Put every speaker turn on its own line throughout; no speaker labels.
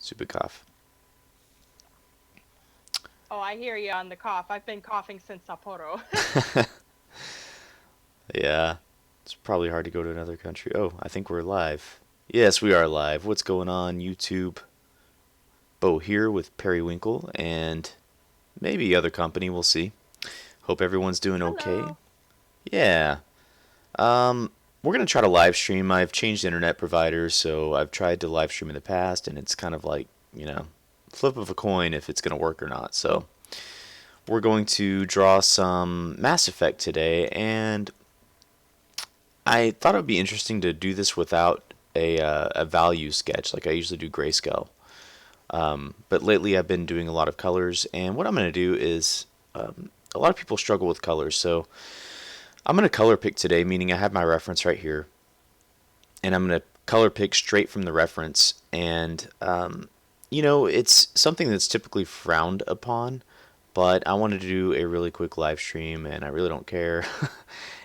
Stupid cough.
Oh, I hear you on the cough. I've been coughing since Sapporo.
Yeah, it's probably hard to go to another country. Oh, I think we're live. Yes, we are live. What's going on, YouTube? Bo here with Periwinkle and maybe other company. We'll see. Hope everyone's doing okay.
Hello.
Yeah. We're gonna try to live stream. I've changed internet providers, so I've tried to live stream in the past, and it's kind of like flip of a coin if it's gonna work or not. So we're going to draw some Mass Effect today, and I thought it would be interesting to do this without a value sketch like I usually do grayscale. But lately I've been doing a lot of colors, and what I'm going to do is a lot of people struggle with colors, so I'm going to color pick today, meaning I have my reference right here, and I'm going to color pick straight from the reference. And it's something that's typically frowned upon, but I wanted to do a really quick live stream, and I really don't care.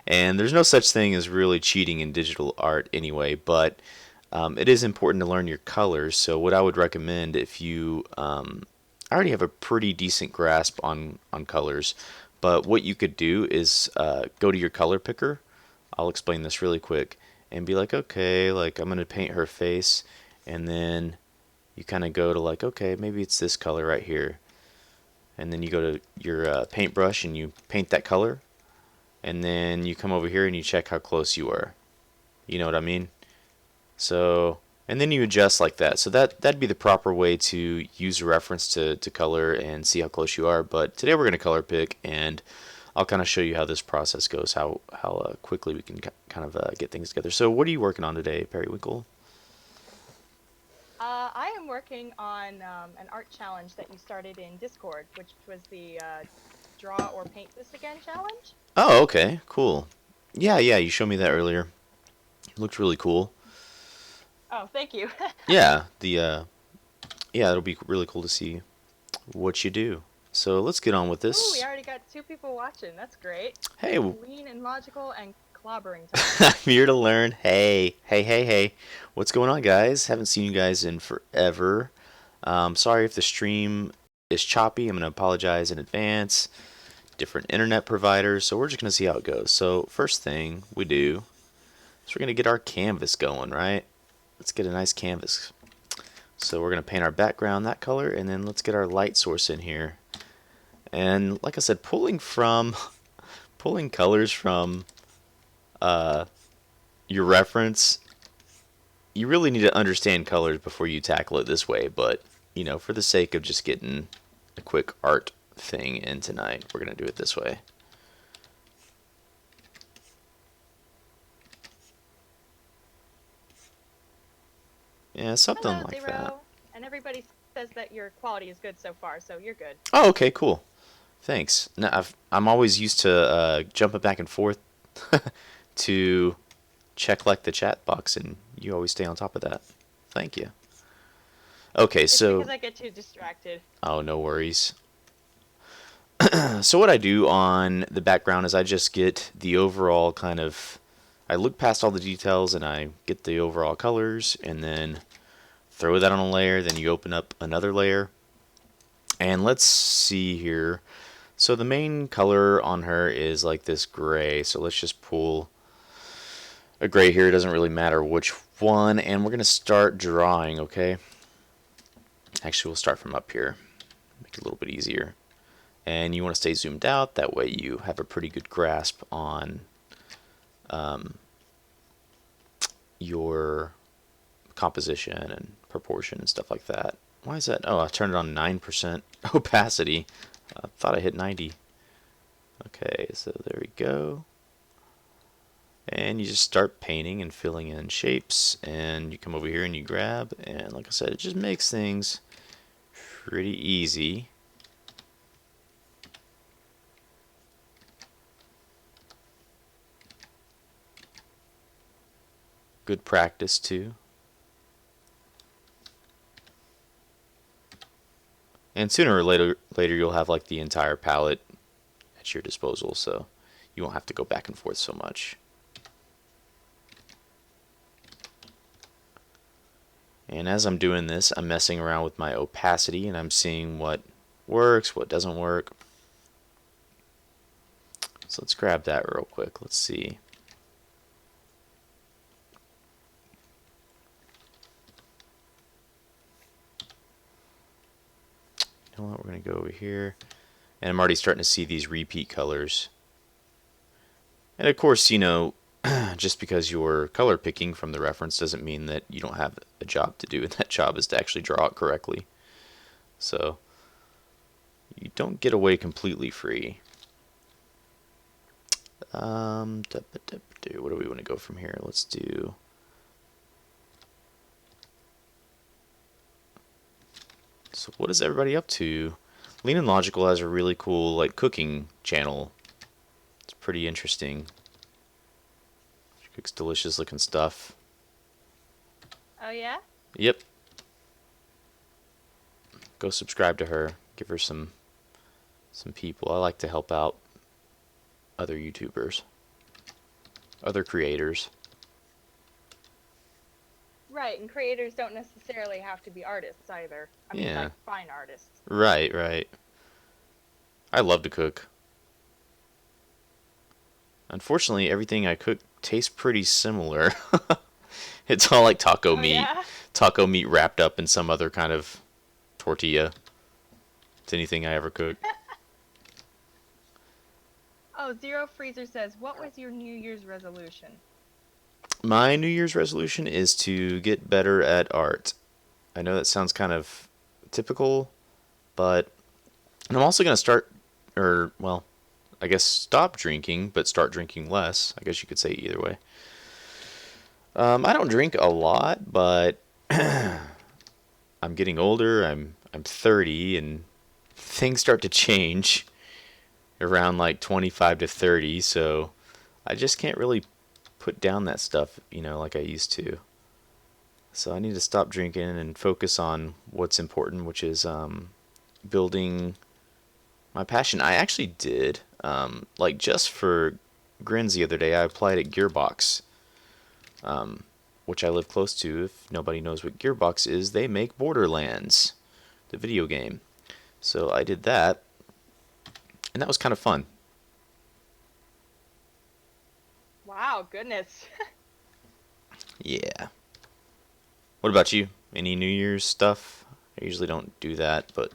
And there's no such thing as really cheating in digital art anyway, but it is important to learn your colors. So what I would recommend if you I already have a pretty decent grasp on colors, but what you could do is go to your color picker. I'll explain this really quick and be like, okay, like I'm gonna paint her face, and then you kind of go to like, okay, maybe it's this color right here, and then you go to your paintbrush and you paint that color, and then you come over here and you check how close you are. You know what I mean? So, and then you adjust like that. So that'd be the proper way to use a reference to color and see how close you are. But today we're going to color pick, and I'll kind of show you how this process goes, how quickly we can kind of get things together. So what are you working on today, Periwinkle?
I am working on an art challenge that you started in Discord, which was the Draw or Paint This Again challenge.
Oh, okay, cool. Yeah, yeah, you showed me that earlier. It looked really cool.
Oh, thank you.
Yeah, yeah, it'll be really cool to see what you do. So let's get on with
Ooh, we
this.
already got 2 people watching. That's great.
Hey,
Lean and Logical and Clobbering Time.
I'm here to learn. Hey, hey, hey, hey. What's going on, guys? Haven't seen you guys in forever. Sorry if the stream is choppy. I'm going to apologize in advance. Different internet providers, so we're just going to see how it goes. So, first thing we do is we're going to get our canvas going, right? Let's get a nice canvas. So, we're going to paint our background that color, and then let's get our light source in here. And, like I said, pulling colors from uh, your reference, you really need to understand colors before you tackle it this way, but for the sake of just getting a quick art thing in tonight, we're going to do it this way. Yeah, something
Hello,
like that.
Zero. And everybody says that your quality is good so far, so you're good.
Oh, okay, cool. Thanks. Now, I'm always used to jumping back and forth to check like the chat box, and you always stay on top of that. Thank you. Okay,
It's because
so
I get too distracted.
oh, no worries. So what I do on the background is I just get the overall kind of, I look past all the details and I get the overall colors, and then throw that on a layer. Then you open up another layer, and let's see here. So the main color on her is like this gray, so let's just pull a gray here. It doesn't really matter which one, and we're gonna start drawing. Okay, actually we'll start from up here, make it a little bit easier. And you want to stay zoomed out, that way you have a pretty good grasp on your composition and proportion and stuff like that. Why is that? Oh, I turned it on 9% opacity. I thought I hit 90. Okay, so there we go. And you just start painting and filling in shapes, and you come over here and you grab, and like I said, it just makes things pretty easy. Good practice too. And sooner or later you'll have like the entire palette at your disposal, so you won't have to go back and forth so much. And as I'm doing this, I'm messing around with my opacity and I'm seeing what works, what doesn't work. So let's grab that real quick. Let's see. You know what? We're going to go over here. And I'm already starting to see these repeat colors. And of course, just because you're color picking from the reference doesn't mean that you don't have a job to do, and that job is to actually draw it correctly. So you don't get away completely free. What do we want to go from here? Let's do. So what is everybody up to? Lean and Logical has a really cool like cooking channel. It's pretty interesting. She cooks delicious looking stuff.
Oh yeah?
Yep. Go subscribe to her. Give her some people. I like to help out other YouTubers, other creators.
Right, and creators don't necessarily have to be artists either. I mean,
Yeah.
like fine artists.
Right, right. I love to cook. Unfortunately, everything I cook tastes pretty similar. It's all like taco
Oh
meat.
yeah?
Taco meat wrapped up in some other kind of tortilla. It's anything I ever cook.
Oh, Zero Freezer says, what was your New Year's resolution?
My New Year's resolution is to get better at art. I know that sounds kind of typical, but and I'm also going to start, or, well, I guess stop drinking, but start drinking less. I guess you could say either way. I don't drink a lot, but I'm getting older. I'm 30, and things start to change around like 25 to 30. So I just can't really put down that stuff, like I used to. So I need to stop drinking and focus on what's important, which is building my passion. I actually did, like just for grins the other day, I applied at Gearbox, which I live close to. If nobody knows what Gearbox is, they make Borderlands, the video game. So I did that, and that was kind of fun.
Wow, goodness.
Yeah. What about you? Any New Year's stuff? I usually don't do that, but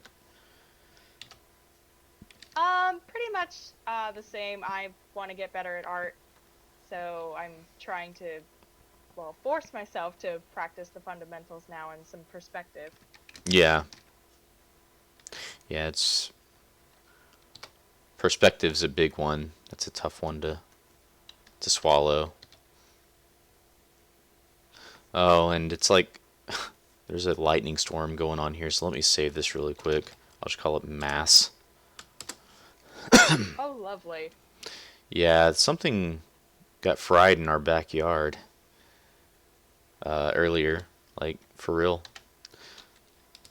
Pretty much the same. I want to get better at art, so I'm trying to, well, force myself to practice the fundamentals now and some perspective.
yeah. Yeah, it's perspective's a big one. That's a tough one to swallow. Oh, and it's like there's a lightning storm going on here, so let me save this really quick. I'll just call it mass.
Oh, lovely.
Yeah, something got fried in our backyard earlier, like for real.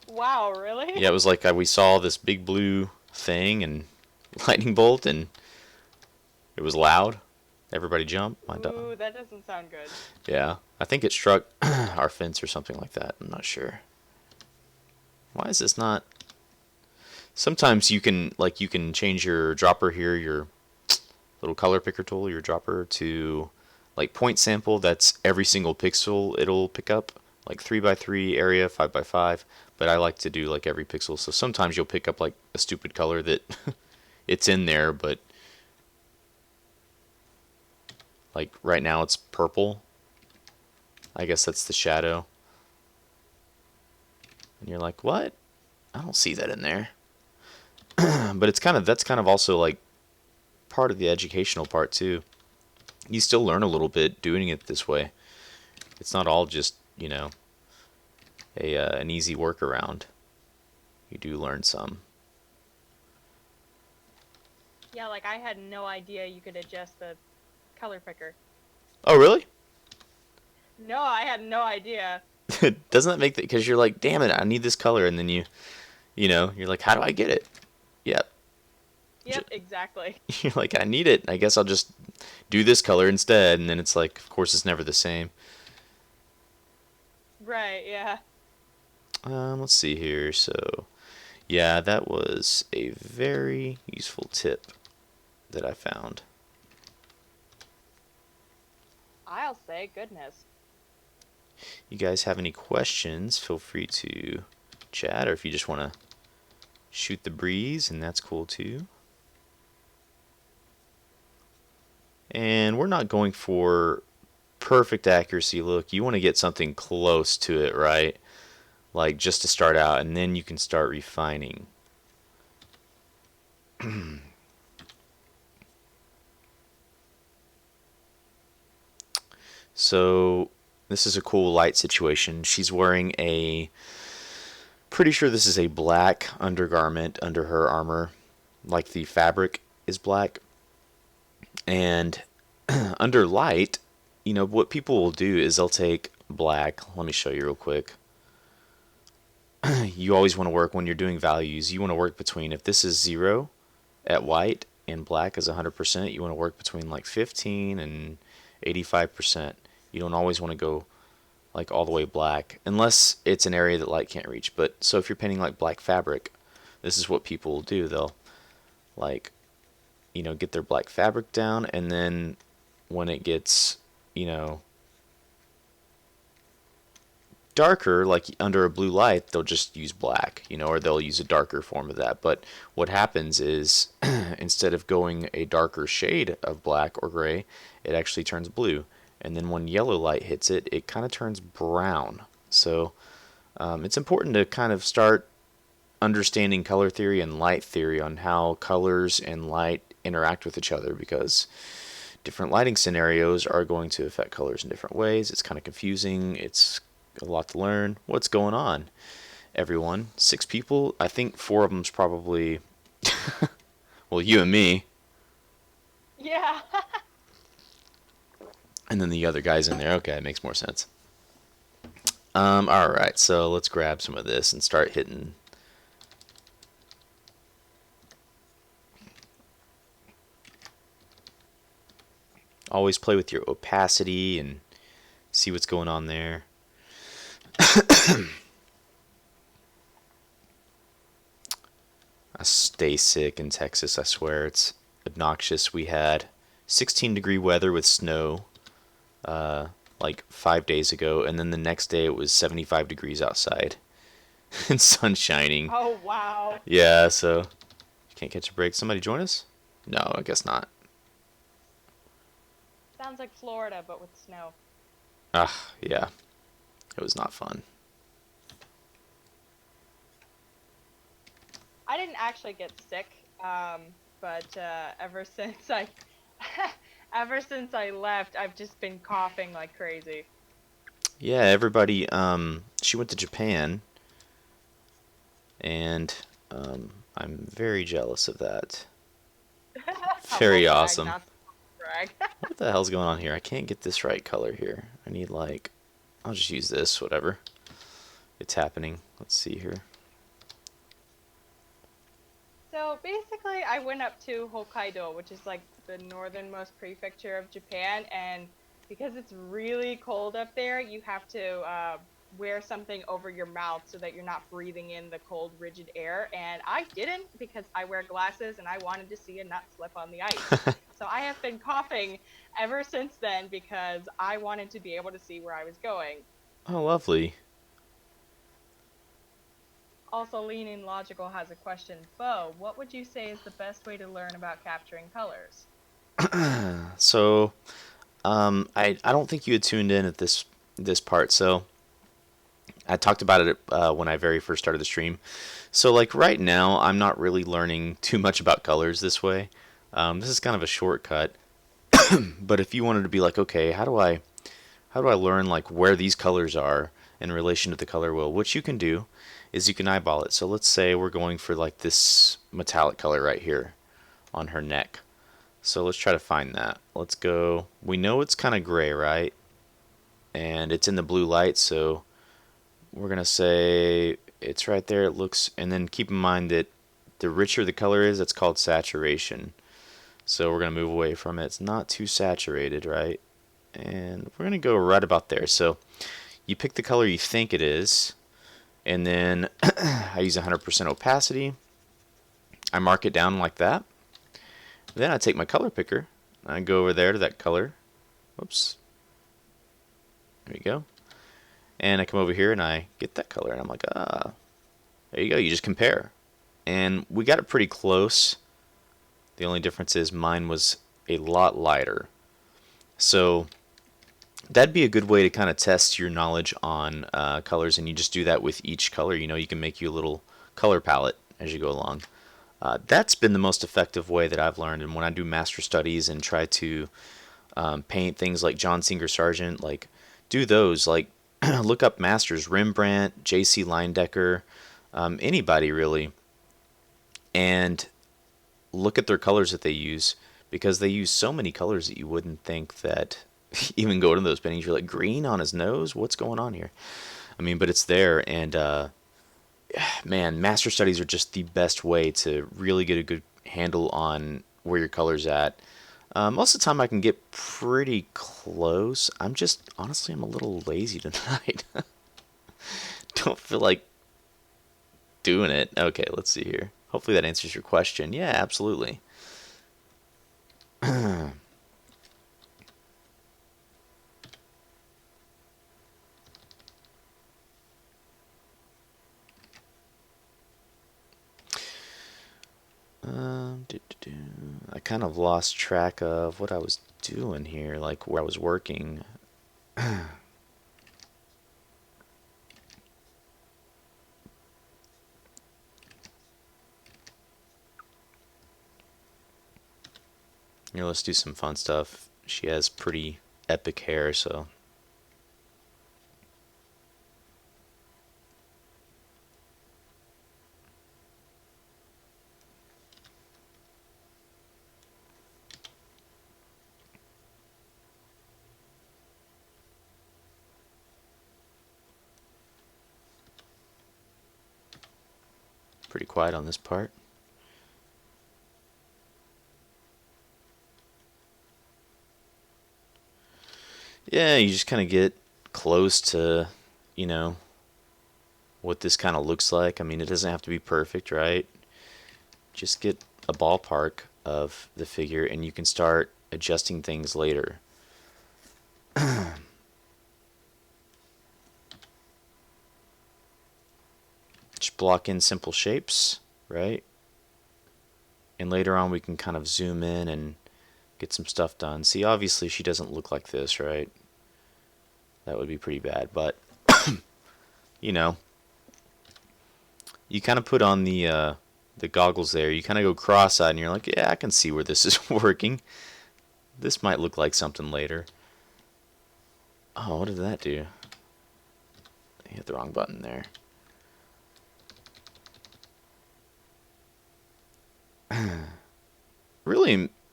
Wow, really?
Yeah, it was like we saw this big blue thing and lightning bolt, and it was loud. Everybody jumped. My dog.
Ooh, that doesn't sound good.
Yeah, I think it struck our fence or something like that. I'm not sure. Why is this not? Sometimes you can change your dropper here, your little color picker tool, your dropper to like point sample. That's every single pixel it'll pick up, like 3x3 area, 5x5. But I like to do like every pixel. So sometimes you'll pick up like a stupid color that it's in there, but like right now it's purple. I guess that's the shadow. And you're like, what? I don't see that in there. But that's kind of also like part of the educational part too. You still learn a little bit doing it this way. It's not all just, an easy workaround. You do learn some.
Yeah, like I had no idea you could adjust the color picker.
Oh, really?
No, I had no idea.
Doesn't that make that, because you're like, damn it, I need this color, and then you're like, how do I get it? Yep.
Yep, exactly.
You're like, I need it. I guess I'll just do this color instead, and then it's like, of course, it's never the same.
Right, yeah.
Let's see here. So, yeah, that was a very useful tip that I found.
I'll say, goodness.
You guys have any questions, feel free to chat, or if you just want to shoot the breeze, and that's cool too. And we're not going for perfect accuracy. Look, you want to get something close to it, right? Like just to start out, and then you can start refining. So this is a cool light situation. She's wearing a, pretty sure this is a black undergarment under her armor, like the fabric is black. And under light, what people will do is they'll take black. Let me show you real quick. You always want to work when you're doing values. You want to work between, if this is 0 at white and black is 100%, you want to work between like 15 and 85%. You don't always want to go like all the way black unless it's an area that light can't reach. But so if you're painting like black fabric, this is what people will do. They'll like, get their black fabric down, and then when it gets, you know, darker, like under a blue light, they'll just use black, or they'll use a darker form of that. But what happens is instead of going a darker shade of black or gray, it actually turns blue. And then when yellow light hits it, it kind of turns brown. So it's important to kind of start understanding color theory and light theory on how colors and light interact with each other, because different lighting scenarios are going to affect colors in different ways. It's kind of confusing. It's a lot to learn. What's going on, everyone? 6 people. I think 4 of them's probably, well, you and me,
Yeah.
and then the other guys in there. Okay, it makes more sense. All right, so let's grab some of this and start hitting. Always play with your opacity and see what's going on there. I stay sick in Texas, I swear. It's obnoxious. We had 16-degree weather with snow like 5 days ago, and then the next day it was 75 degrees outside and sun shining.
Oh, wow.
Yeah, so you can't catch a break. Somebody join us? No, I guess not.
Sounds like Florida, but with snow.
Ah, yeah. It was not fun.
I didn't actually get sick, but ever since I, ever since I left, I've just been coughing like crazy.
Yeah, everybody, she went to Japan, and I'm very jealous of that. Very
Humble brag,
awesome.
not brag.
What the hell's going on here? I can't get this right color here. I need like, I'll just use this, whatever. It's happening. Let's see here.
So basically, I went up to Hokkaido, which is like the northernmost prefecture of Japan, and because it's really cold up there, you have to wear something over your mouth so that you're not breathing in the cold, rigid air. And I didn't, because I wear glasses and I wanted to see a nut slip on the ice. So I have been coughing ever since then because I wanted to be able to see where I was going.
Oh, lovely.
Also, Lean and Logical has a question. Bo, what would you say is the best way to learn about capturing colors?
So, I don't think you had tuned in at this part. So I talked about it when I very first started the stream. So like right now, I'm not really learning too much about colors this way. This is kind of a shortcut. But if you wanted to be like, okay, how do I learn like where these colors are in relation to the color wheel? What you can do is you can eyeball it. So let's say we're going for like this metallic color right here on her neck. So let's try to find that. Let's go. We know it's kind of gray, right? And it's in the blue light, so we're going to say it's right there. It looks, and then keep in mind that the richer the color is, that's called saturation. So we're going to move away from it. It's not too saturated, right? And we're going to go right about there. So you pick the color you think it is, And then I use 100% opacity. I mark it down like that. Then I take my color picker. I go over there to that color. Whoops. There you go. And I come over here and I get that color. And I'm like, ah, there you go. You just compare. And we got it pretty close. The only difference is mine was a lot lighter. So that'd be a good way to kind of test your knowledge on colors, and you just do that with each color. You know, you can make you a little color palette as you go along. That's been the most effective way that I've learned. And when I do master studies and try to paint things like John Singer Sargent, like do those, like look up masters, Rembrandt, J.C. Leyendecker, anybody really, and look at their colors that they use, because they use so many colors that you wouldn't think that even go to those paintings. You're like, green on his nose? What's going on here? I mean, but it's there, and man, master studies are just the best way to really get a good handle on where your color's at. Most of the time I can get pretty close. Honestly, I'm a little lazy tonight. Don't feel like doing it. Okay, let's see here. Hopefully that answers your question. Yeah, absolutely. I kind of lost track of what I was doing here, like where I was working. Here, let's do some fun stuff. She has pretty epic hair, so. Pretty quiet on this part. Yeah, you just kind of get close to, you know, what this kind of looks like. I mean, it doesn't have to be perfect, right? Just get a ballpark of the figure, and you can start adjusting things later. Just block in simple shapes, right? And later on we can kind of zoom in and get some stuff done. See, obviously she doesn't look like this, right? That would be pretty bad, but you know, you kind of put on the goggles there. You kind of go cross-eyed and you're like, yeah, I can see where this is working. This might look like something later. Oh, what did that do? I hit the wrong button there.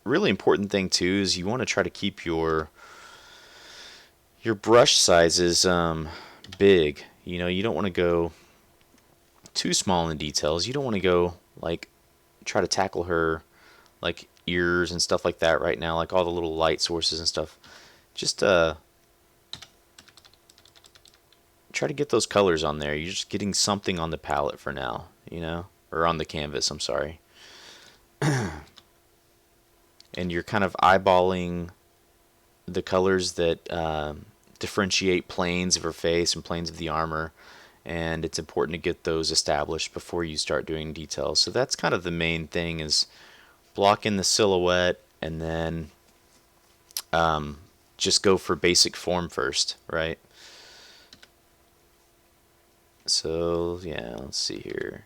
Really important thing too is you want to try to keep your brush sizes big. You know, you don't want to go too small in the details. You don't want to go like try to tackle her like ears and stuff like that right now, like all the little light sources and stuff. Just try to get those colors on there. You're just getting something on the palette for now, you know, or on the canvas, I'm sorry. And you're kind of eyeballing the colors that differentiate planes of her face and planes of the armor, and it's important to get those established before you start doing details. So that's kind of the main thing, is block in the silhouette and then just go for basic form first, right? So yeah, let's see here.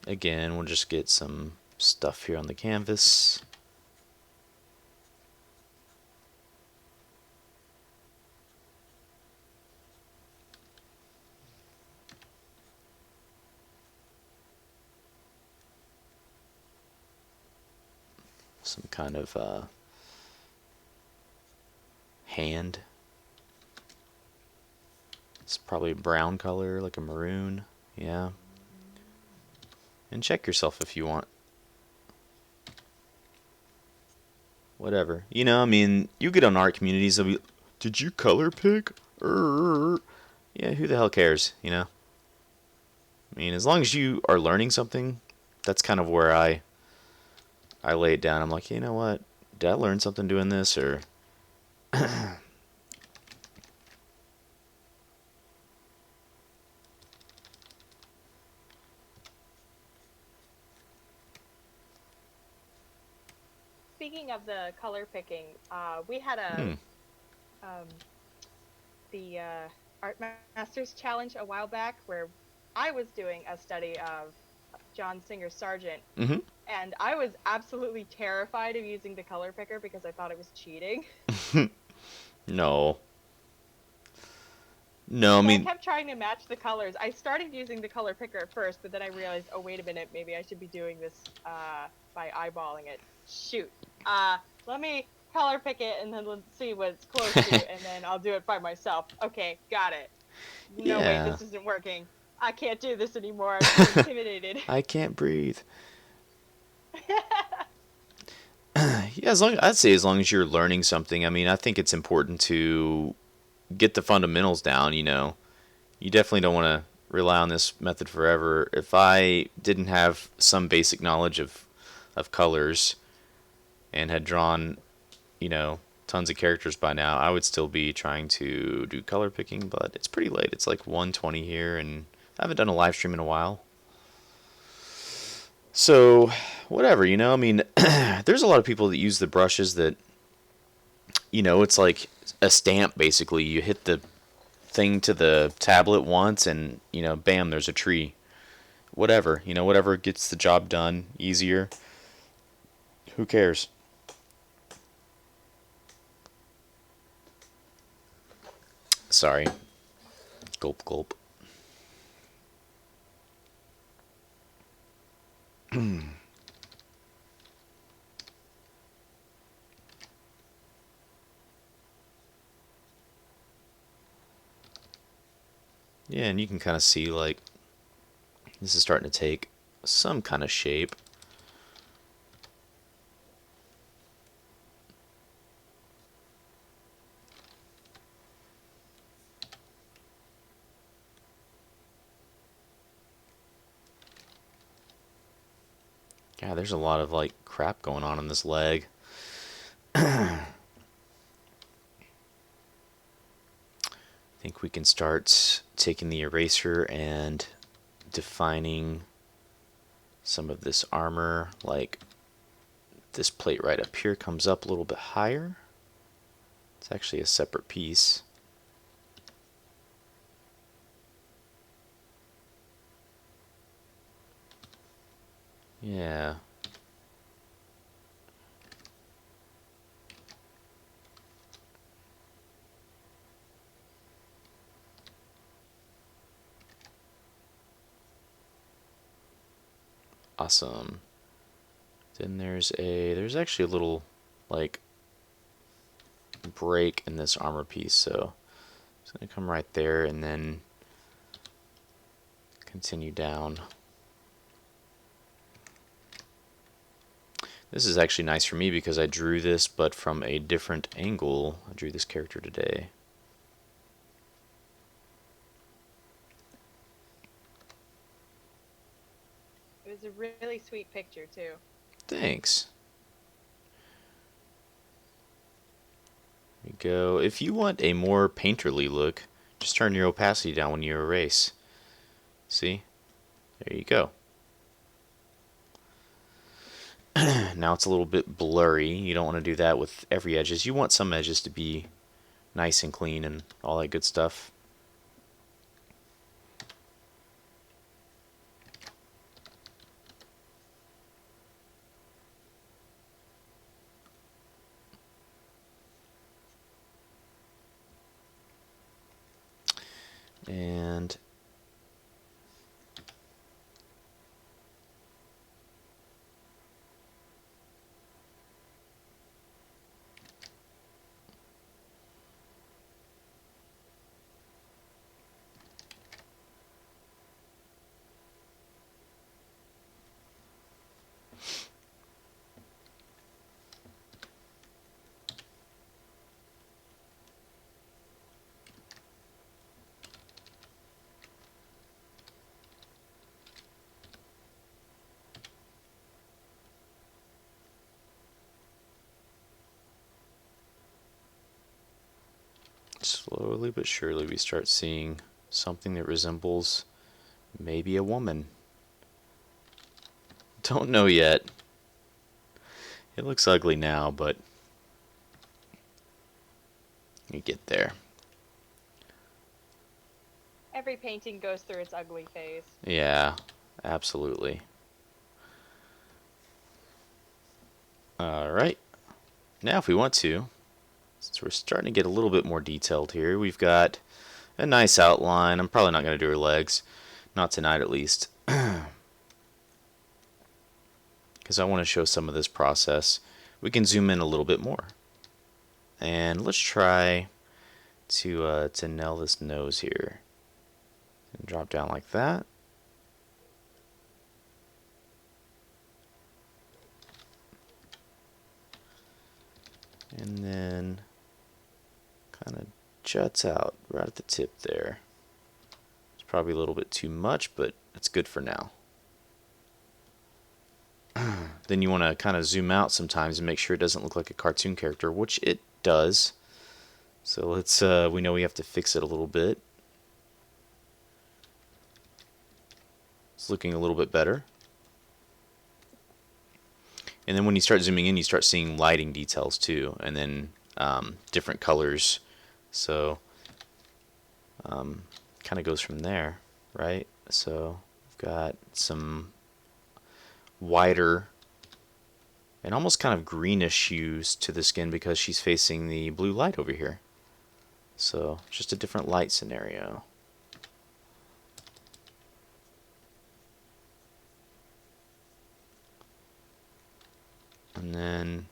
Again, we'll just get some stuff here on the canvas. Some kind of hand. It's probably a brown color, like a maroon. Yeah. And check yourself if you want. whatever. You know, I mean, you get on art communities, they'll be, did you color pick? Yeah, who the hell cares, you know? I mean, as long as you are learning something, that's kind of where I lay it down. I'm like, you know what? Did I learn something doing this, or
Speaking of the color picking, we had
hmm,
um, the Art Masters Challenge a while back where I was doing a study of John Singer Sargent,
mm-hmm.
and I was absolutely terrified of using the color picker because I thought it was cheating.
No, no, I
So I
mean,
kept trying to match the colors. I started using the color picker at first, but then I realized, oh wait a minute, maybe I should be doing this by eyeballing it. Shoot. Uh, Let me color pick it and then let's see what it's close to, and then I'll do it by myself. Okay, got it. No, wait,
yeah,
this isn't working. I can't do this anymore. I'm too intimidated.
I can't breathe. Yeah, I'd say as long as you're learning something, I mean, I think it's important to get the fundamentals down. You know, you definitely don't want to rely on this method forever. If I didn't have some basic knowledge of colors and had drawn, you know, tons of characters by now, I would still be trying to do color picking, but it's pretty late. It's like 1:20 here, and I haven't done a live stream in a while. So, whatever, you know, I mean, there's a lot of people that use the brushes that, you know, it's like a stamp basically. You hit the thing to the tablet once and, you know, bam, there's a tree. Whatever, you know, whatever gets the job done easier. Who cares? Sorry. Gulp, gulp. Yeah, and you can kind of see, like, this is starting to take some kind of shape. God, there's a lot of, like, crap going on in this leg. I think we can start taking the eraser and defining some of this armor. Like, this plate right up here comes up a little bit higher. It's actually a separate piece. Yeah. Awesome. Then there's actually a little, like, break in this armor piece, so it's gonna come right there and then continue down. This is actually nice for me because I drew this but from a different angle. I drew this character today.
It was a really sweet picture too.
Thanks. There you go. If you want a more painterly look, just turn your opacity down when you erase. See? There you go. Now it's a little bit blurry. You don't want to do that with every edges. You want some edges to be nice and clean and all that good stuff. And Slowly but surely we start seeing something that resembles maybe a woman. Don't know yet. It looks ugly now, but you get there.
Every painting goes through its ugly phase.
Yeah, absolutely. Alright, now if we want to, since we're starting to get a little bit more detailed here, we've got a nice outline. I'm probably not going to do her legs. Not tonight, at least. Because I want to show some of this process. We can zoom in a little bit more. And let's try to nail this nose here. And drop down like that. And then kind of juts out right at the tip there. It's probably a little bit too much, but it's good for now. Then you want to kind of zoom out sometimes and make sure it doesn't look like a cartoon character, which it does. So let's, we know we have to fix it a little bit. It's looking a little bit better. And then when you start zooming in, you start seeing lighting details too, and then different colors. So kind of goes from there, right? So we've got some wider and almost kind of greenish hues to the skin because she's facing the blue light over here. So just a different light scenario. And then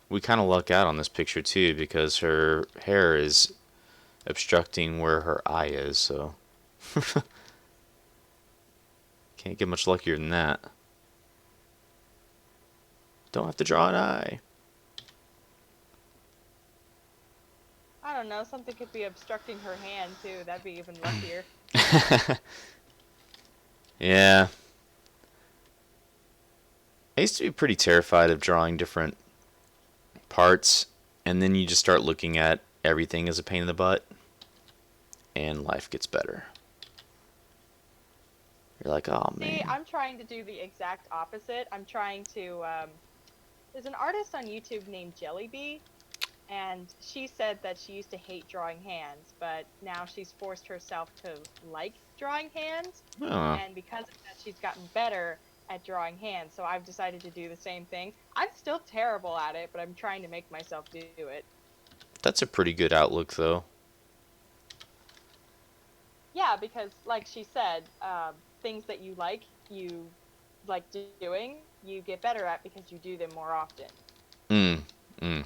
we kind of luck out on this picture too because her hair is obstructing where her eye is, so can't get much luckier than that. Don't have to draw an eye.
I don't know, something could be obstructing her hand too. That'd be even luckier.
Yeah. I used to be pretty terrified of drawing different parts, and then you just start looking at everything as a pain in the butt, and life gets better. You're like, oh
See,
man.
I'm trying to do the exact opposite. I'm trying to, there's an artist on YouTube named Jellybee, and she said that she used to hate drawing hands, but now she's forced herself to like drawing hands,
Oh,
and because of that, she's gotten better at drawing hands. So I've decided to do the same thing. I'm still terrible at it, but I'm trying to make myself do it.
that's a pretty good outlook, though.
Yeah, because like she said, things that you like doing, you get better at because you do them more often.
Mm, mm.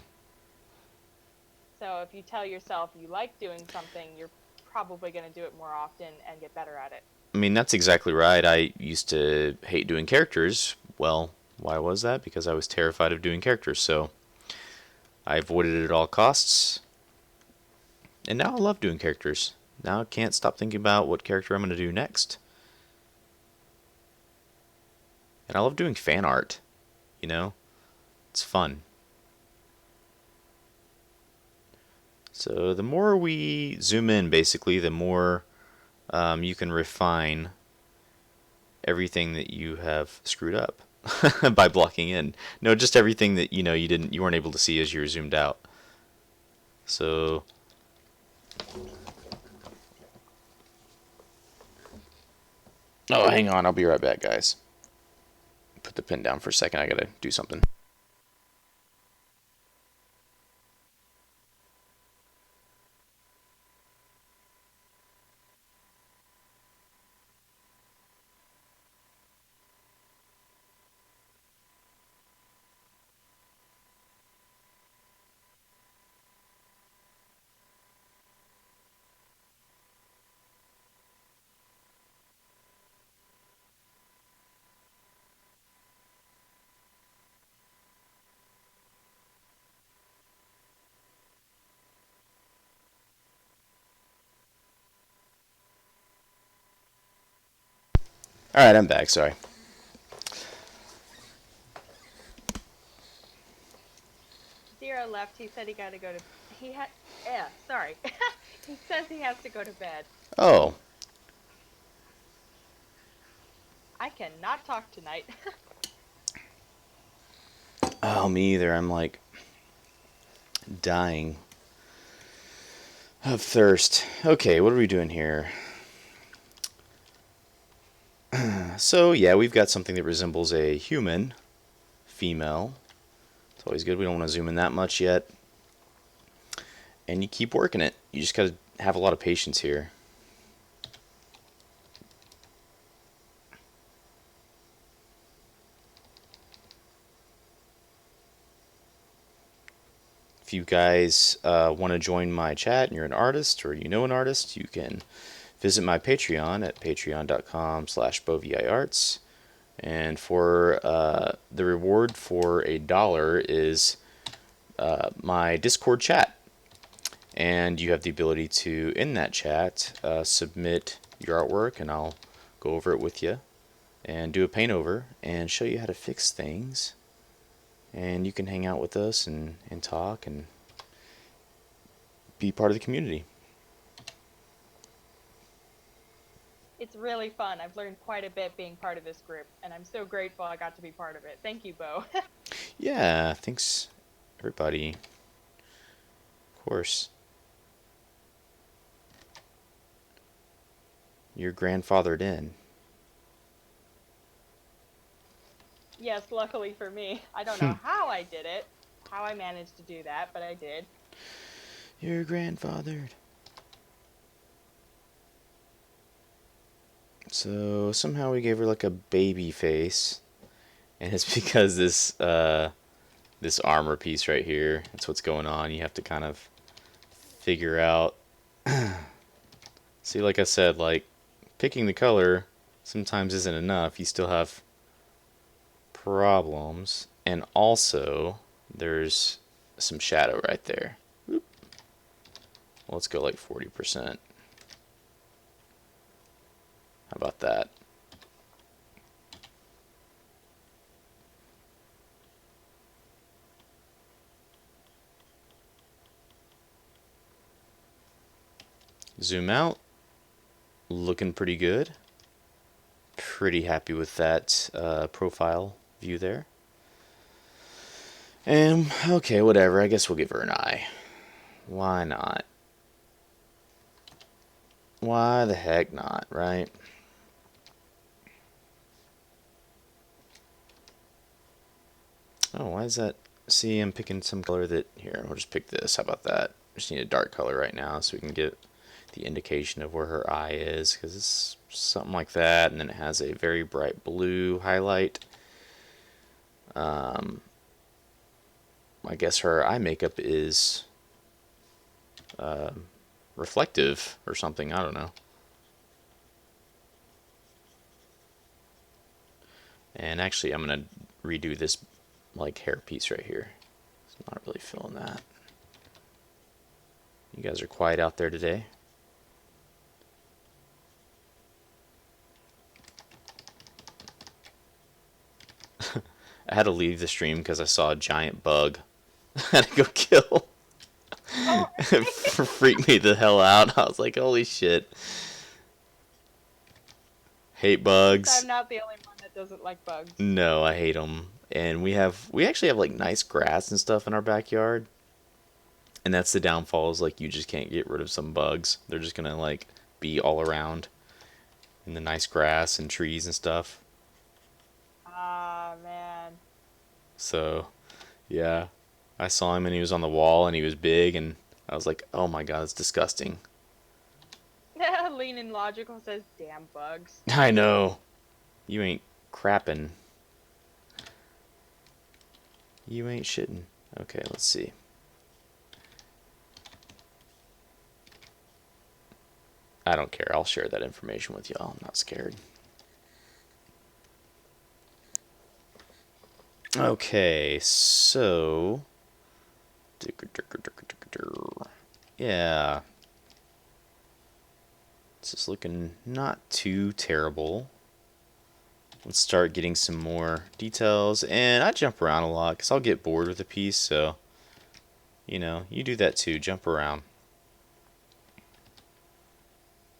So if you tell yourself you like doing something, you're probably going to do it more often and get better at it.
I mean, that's exactly right. I used to hate doing characters. Well, why was that? Because I was terrified of doing characters, so I avoided it at all costs. And now I love doing characters. Now I can't stop thinking about what character I'm going to do next. And I love doing fan art, you know? It's fun. So the more we zoom in, basically, the more you can refine everything that you have screwed up by blocking in. No, just everything that you weren't able to see as you were zoomed out. So oh, hang on, I'll be right back, guys. Put the pen down for a second. I gotta do something. All right, I'm back. Sorry.
Zero left. He said he had. Yeah, sorry. He says he has to go to bed.
Oh,
I cannot talk tonight.
oh, me either. I'm like dying of thirst. Okay, what are we doing here? So, yeah, we've got something that resembles a human, female. It's always good. We don't want to zoom in that much yet. And you keep working it. You just got to have a lot of patience here. If you guys want to join my chat and you're an artist or you know an artist, you can visit my Patreon at patreon.com/Beauviarts. And for the reward for $1 is my Discord chat. And you have the ability to, in that chat, submit your artwork, and I'll go over it with you and do a paint over and show you how to fix things. And you can hang out with us and talk and be part of the community.
It's really fun. I've learned quite a bit being part of this group, and I'm so grateful I got to be part of it. Thank you, Bo.
Yeah, thanks, everybody. Of course. You're grandfathered in.
Yes, luckily for me. I don't know how I did it, how I managed to do that, but I did.
You're grandfathered. So somehow we gave her like a baby face, and it's because this armor piece right here. That's what's going on. You have to kind of figure out. See, like I said, like picking the color sometimes isn't enough. You still have problems, and also there's some shadow right there. Oop. Well, let's go like 40%. How about that? Zoom out. Looking pretty good. Pretty happy with that profile view there. And, okay, whatever. I guess we'll give her an eye. Why not? Why the heck not, right? Oh, why is that? See, I'm picking some color that... Here, we'll just pick this. How about that? Just need a dark color right now so we can get the indication of where her eye is, because it's something like that, and then it has a very bright blue highlight. I guess her eye makeup is reflective or something. I don't know. And actually, I'm gonna redo this like hair piece right here. I'm not really feeling that. You guys are quiet out there today. I had to leave the stream because I saw a giant bug. I had to go kill.
Oh,
It freaked me the hell out. I was like, holy shit. Hate bugs.
I'm not the only one that doesn't like bugs.
No, I hate them. And we actually have like nice grass and stuff in our backyard. And that's the downfall, is like you just can't get rid of some bugs. They're just gonna like be all around in the nice grass and trees and stuff.
Ah, man.
So, yeah. I saw him and he was on the wall and he was big, and I was like, "Oh my god, it's disgusting."
Lean and Logical says, damn bugs.
I know. You ain't crapping. You ain't shitting. Okay, let's see. I don't care. I'll share that information with y'all. I'm not scared. Okay, so... Yeah. This is looking not too terrible. Let's start getting some more details. And I jump around a lot because I'll get bored with a piece, so... you do that too. Jump around.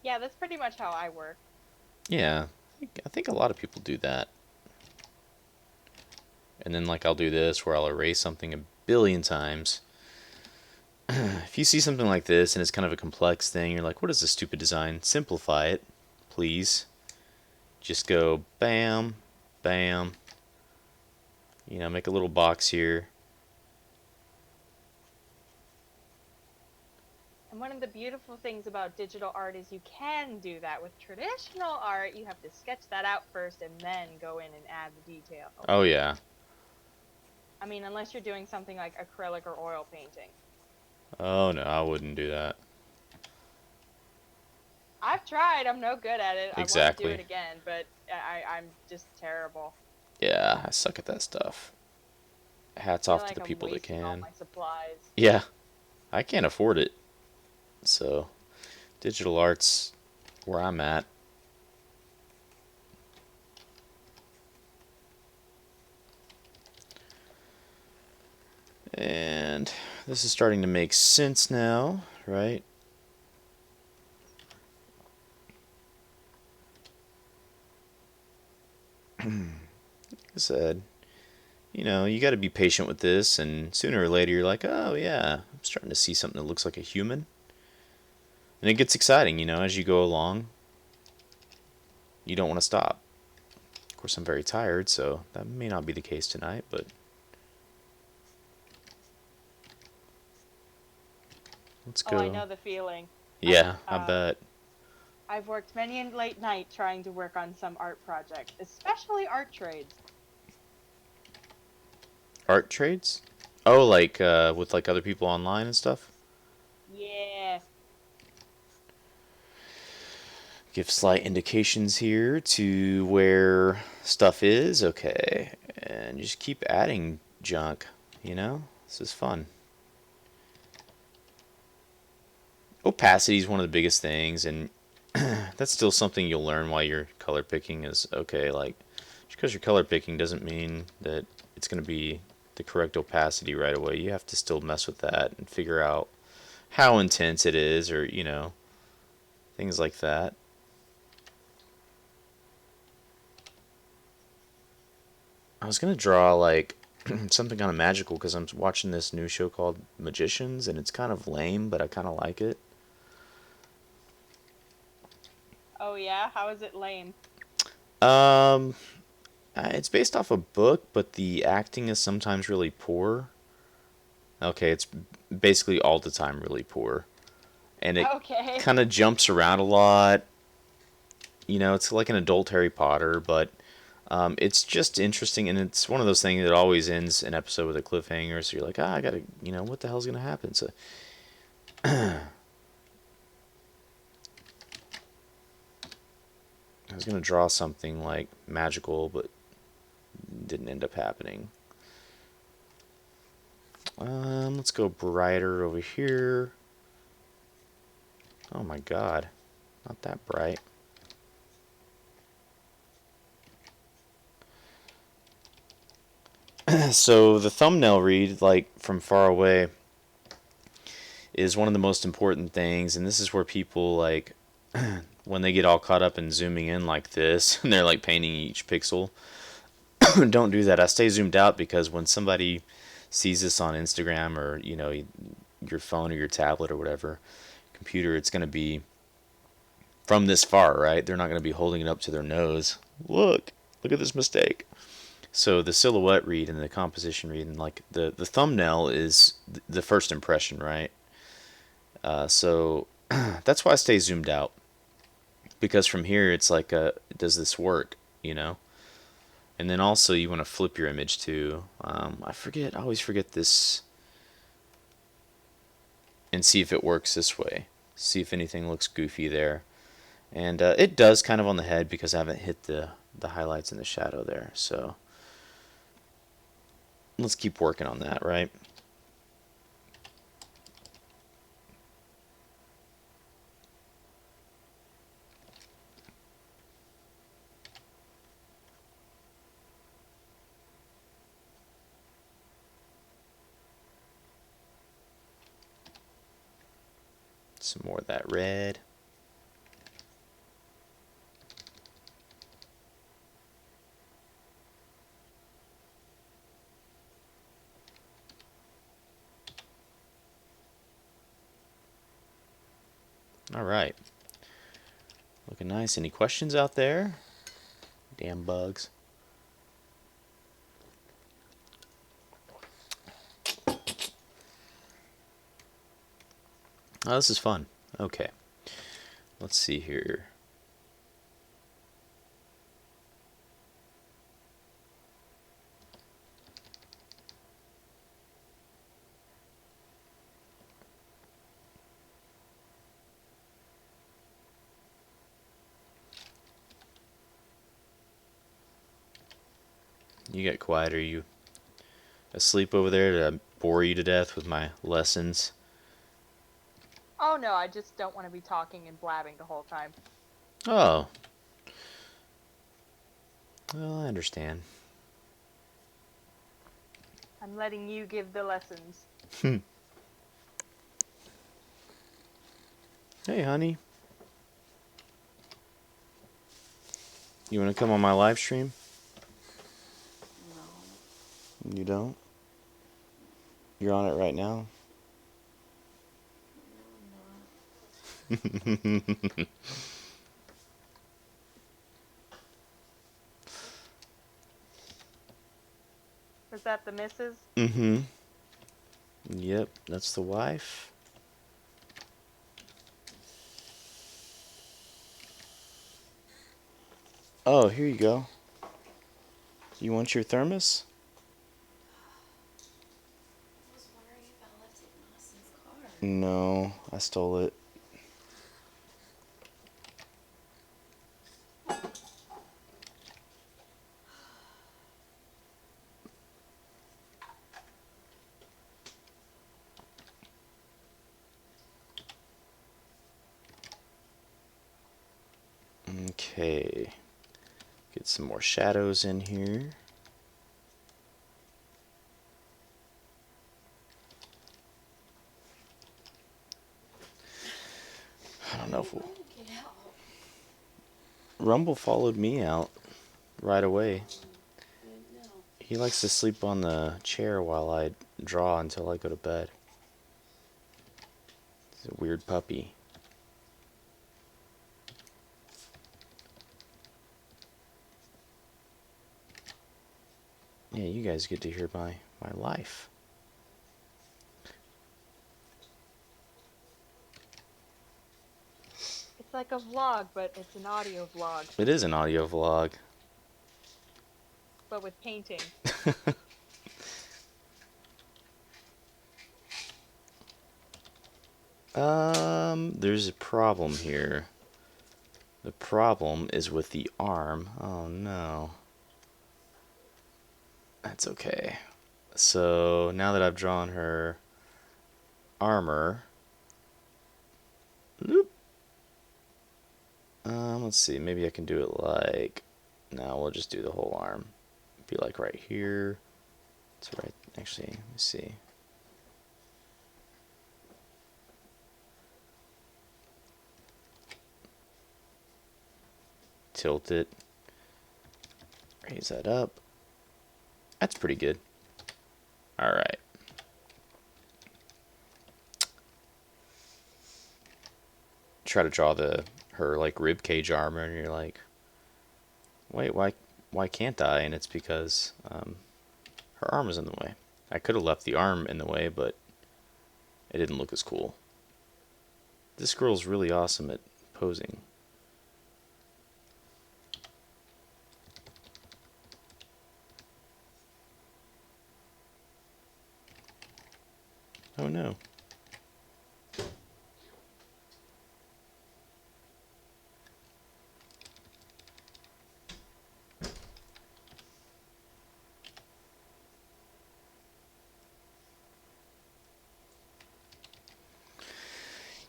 Yeah, that's pretty much how I work.
Yeah, I think a lot of people do that. And then, like, I'll do this where I'll erase something a billion times. If you see something like this and it's kind of a complex thing, you're like, what is this stupid design? Simplify it, please. Just go bam, bam. Make a little box here.
And one of the beautiful things about digital art is you can do that. With traditional art, you have to sketch that out first and then go in and add the details.
Oh, yeah.
I mean, unless you're doing something like acrylic or oil painting.
Oh, no, I wouldn't do that.
I've tried. I'm no good at it. I want to do it
Exactly.
again, but I'm just terrible.
Yeah, I suck at that stuff.
I
Hats
feel
off to
like
the
I'm
people that
wasting all
can.
my supplies.
Yeah, I can't afford it. So, digital art's where I'm at. And this is starting to make sense now, right? Like I said, you got to be patient with this, and sooner or later you're like, oh yeah, I'm starting to see something that looks like a human. And it gets exciting, as you go along. You don't want to stop. Of course, I'm very tired, so that may not be the case tonight, but let's
Oh, I
go.
know the feeling. I've
Yeah, I
uh,
bet.
I've worked many a late night trying to work on some art projects, especially art trades.
Art trades? Oh, like with like other people online and stuff?
Yeah.
Give slight indications here to where stuff is. Okay. And just keep adding junk, This is fun. Opacity is one of the biggest things, and that's still something you'll learn while you're color picking is okay, like, just because you're color picking doesn't mean that it's going to be the correct opacity right away. You have to still mess with that and figure out how intense it is, or, things like that. I was gonna draw like something kind of magical because I'm watching this new show called Magicians, and it's kind of lame, but I kind of like it.
Oh yeah. How is it lame?
Um, it's based off a book, but the acting is sometimes really poor. Okay, it's basically all the time really poor, and it
Okay.
kind of jumps around a lot. It's like an adult Harry Potter, but it's just interesting, and it's one of those things that always ends an episode with a cliffhanger. So you're like, I gotta, what the hell's gonna happen? So I was gonna draw something like magical, but didn't end up happening. Let's go brighter over here. Oh my god, not that bright. So the thumbnail read, like from far away, is one of the most important things, and this is where people like when they get all caught up in zooming in like this, and they're like painting each pixel. Don't do that. I stay zoomed out because when somebody sees this on Instagram or your phone or your tablet or whatever computer, it's going to be from this far, right? They're not going to be holding it up to their nose. Look at this mistake. So the silhouette read and the composition read and like the thumbnail is the first impression, right? So that's why I stay zoomed out, because from here it's like, does this work? You know. And then also you want to flip your image too. I always forget this, and see if it works this way. See if anything looks goofy there. And it does kind of on the head because I haven't hit the highlights and the shadow there. So let's keep working on that, right? Some more of that red. All right. Looking nice. Any questions out there? Damn bugs. Oh, this is fun. Okay. Let's see here. You get quiet. Are you asleep over there? Did I bore you to death with my lessons?
Oh no, I just don't want to be talking and blabbing the whole time.
Oh. Well, I understand.
I'm letting you give the lessons.
Hey, honey. You want to come on my live stream?
No.
You don't? You're on it right now?
No, I'm not.
Is that the missus?
Mm-hmm. Yep, that's the wife. Oh, here you go. You want your thermos?
I was wondering if I left it in Austin's car.
No, I stole it. Okay. Get some more shadows in here. I don't know if we'll...
Get out.
Rumble followed me out right away.
No.
He likes to sleep on the chair while I draw until I go to bed. He's a weird puppy. Yeah, you guys get to hear my life.
It's like a vlog, but it's an audio vlog,
It is an audio vlog.
but with painting.
There's a problem here. The problem is with the arm. Oh no. That's okay. So now that I've drawn her armor, loop. Let's see. Maybe I can do it like. No, we'll just do the whole arm. Be like right here. It's right. Actually, let me see. Tilt it. Raise that up. That's pretty good. All right. Try to draw her like rib cage armor, and you're like, wait, why can't I? And it's because her arm is in the way. I could have left the arm in the way, but it didn't look as cool. This girl's really awesome at posing. Oh no.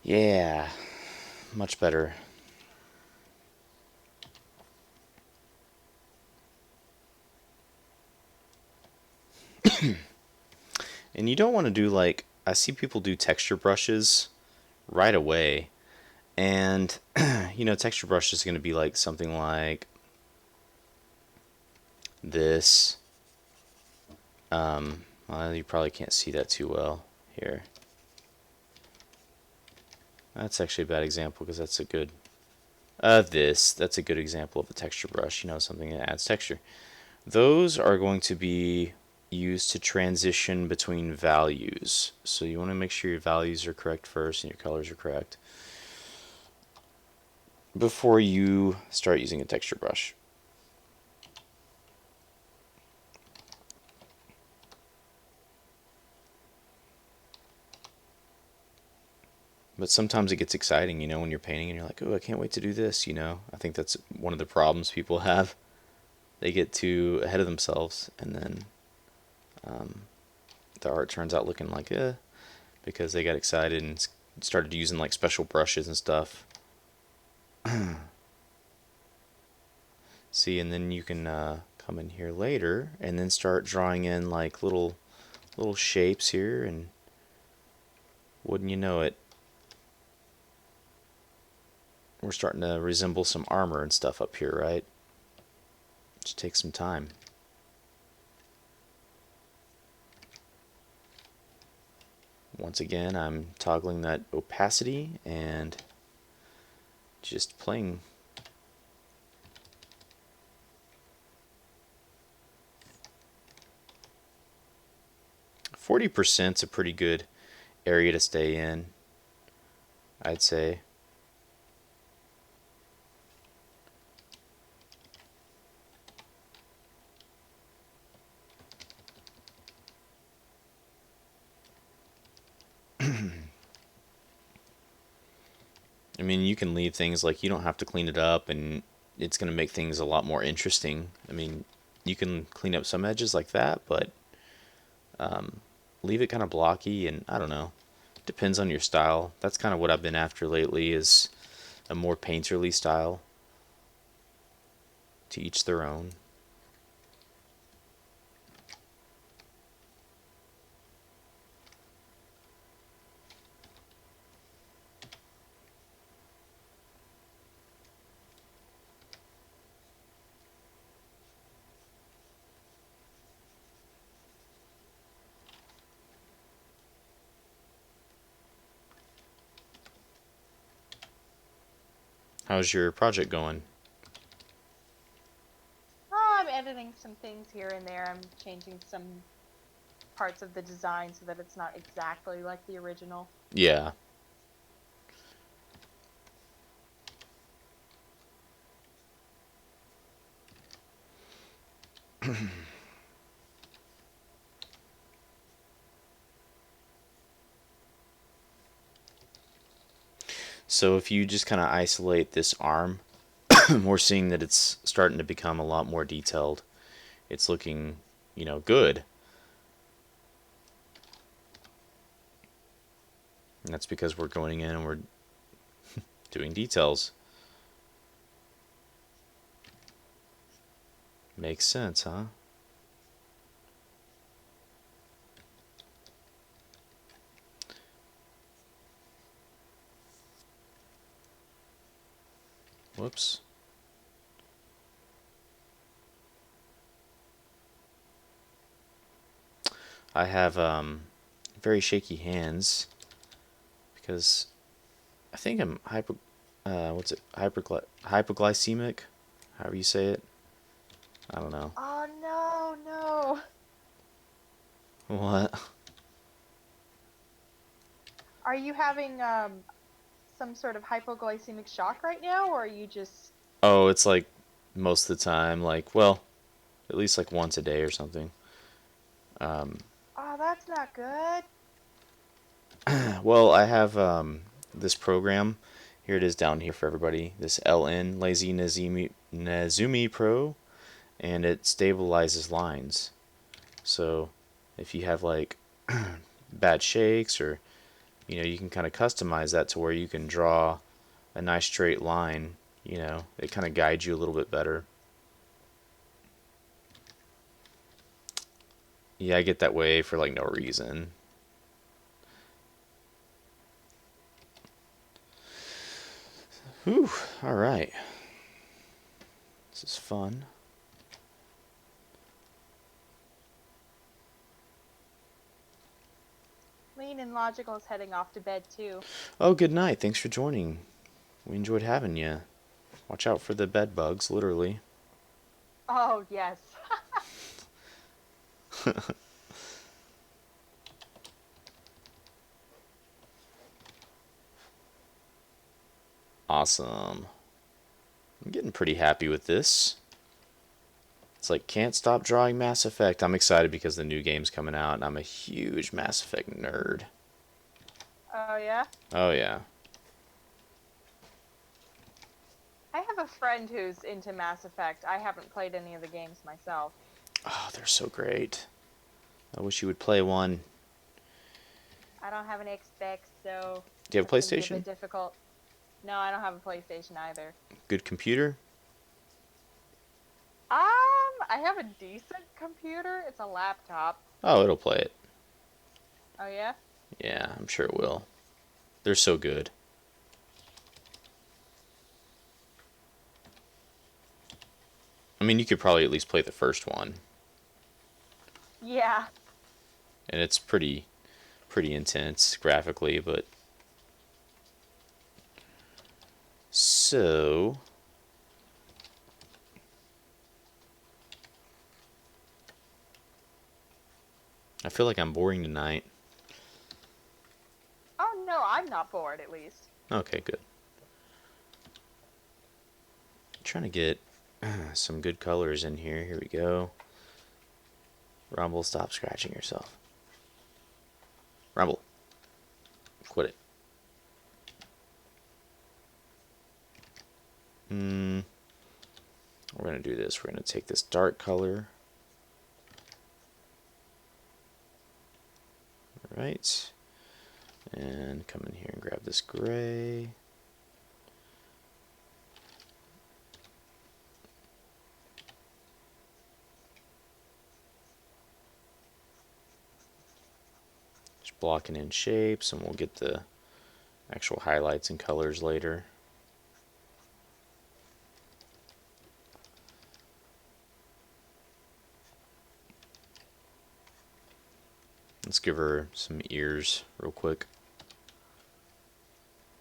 Yeah, much better. And you don't want to do like, I see people do texture brushes right away. And, texture brush is going to be like something like this. Well, you probably can't see that too well here. That's actually a bad example because that's a good, that's a good example of a texture brush, something that adds texture. Those are going to be used to transition between values. So you want to make sure your values are correct first and your colors are correct before you start using a texture brush. But sometimes it gets exciting, when you're painting and you're like, oh, I can't wait to do this. I think that's one of the problems people have. They get too ahead of themselves, and then the art turns out looking like because they got excited and started using like special brushes and stuff. See, and then you can come in here later and then start drawing in like little shapes here, and wouldn't you know it, we're starting to resemble some armor and stuff up here, right? Just take some time. Once again, I'm toggling that opacity and just playing. %40's a pretty good area to stay in, I'd say. I mean, you can leave things like you don't have to clean it up, and it's going to make things a lot more interesting. I mean, you can clean up some edges like that, but leave it kind of blocky, and I don't know. Depends on your style. That's kind of what I've been after lately, is a more painterly style. To each their own. How's your project going?
Oh, I'm editing some things here and there. I'm changing some parts of the design so that it's not exactly like the original.
Yeah. So if you just kind of isolate this arm, we're seeing that it's starting to become a lot more detailed. It's looking, good. And that's because we're going in and we're doing details. Makes sense, huh? Whoops. I have very shaky hands because I think I'm hyperglycemic, however you say it. I don't know.
Oh no, no.
What?
Are you having some sort of hypoglycemic shock right now, or are you just...
Oh, it's like most of the time, like, well, at least like once a day or something.
Oh, that's not good.
Well, I have this program. Here it is down here for everybody. This LN Lazy Nezumi Pro, and it stabilizes lines. So if you have like bad shakes, or you can kind of customize that to where you can draw a nice straight line. It kind of guides you a little bit better. Yeah, I get that way for like no reason. Whew, alright. This is fun.
Lean and Logical is heading off to bed too.
Oh, good night. Thanks for joining. We enjoyed having you. Watch out for the bed bugs, literally.
Oh, yes.
Awesome. I'm getting pretty happy with this. It's like, can't stop drawing Mass Effect. I'm excited because the new game's coming out, and I'm a huge Mass Effect nerd.
Oh, yeah?
Oh, yeah.
I have a friend who's into Mass Effect. I haven't played any of the games myself.
Oh, they're so great. I wish you would play one.
I don't have an Xbox, so
Do you have a
that's going to be a
PlayStation?
bit difficult. No, I don't have a PlayStation either.
Good computer?
I have a decent computer. It's a laptop.
Oh, it'll play it.
Oh, yeah?
Yeah, I'm sure it will. They're so good. I mean, you could probably at least play the first one,
Yeah.
and it's pretty intense graphically, but so I feel like I'm boring tonight.
Oh, no, I'm not bored, at least.
Okay, good. Trying to get some good colors in here. Here we go. Rumble, stop scratching yourself. Rumble, quit it. We're going to do this. We're going to take this dark color. Alright. And come in here and grab this gray. Just blocking in shapes, and we'll get the actual highlights and colors later. Let's give her some ears real quick.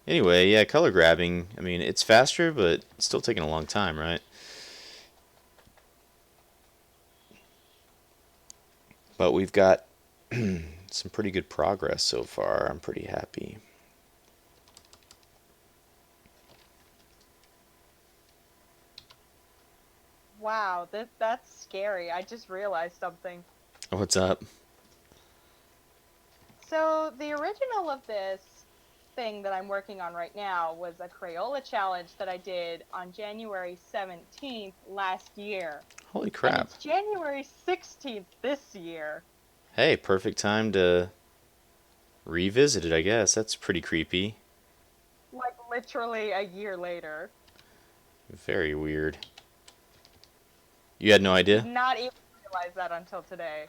Anyway, yeah, color grabbing, I mean, it's faster, but it's still taking a long time, right? But we've got some pretty good progress so far. I'm pretty happy.
Wow, that's scary. I just realized something.
What's up?
So, the original of this thing that I'm working on right now was a Crayola challenge that I did on January 17th last year.
Holy
And
crap.
it's January 16th this year.
Hey, perfect time to revisit it, I guess. That's pretty creepy.
Like, literally a year later.
Very weird. You had no
Did
idea?
not even realize that until today.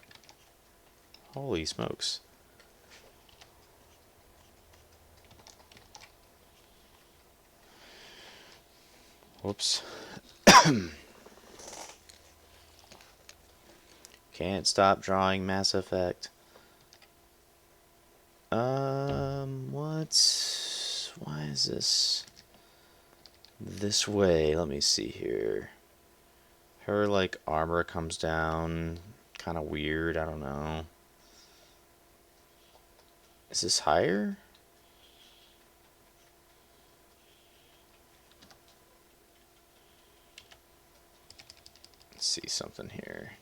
Holy smokes. Whoops. Can't stop drawing Mass Effect. What's... Why is this way? Let me see here. Her, like, armor comes down kind of weird. I don't know. Is this higher? Let's see something here.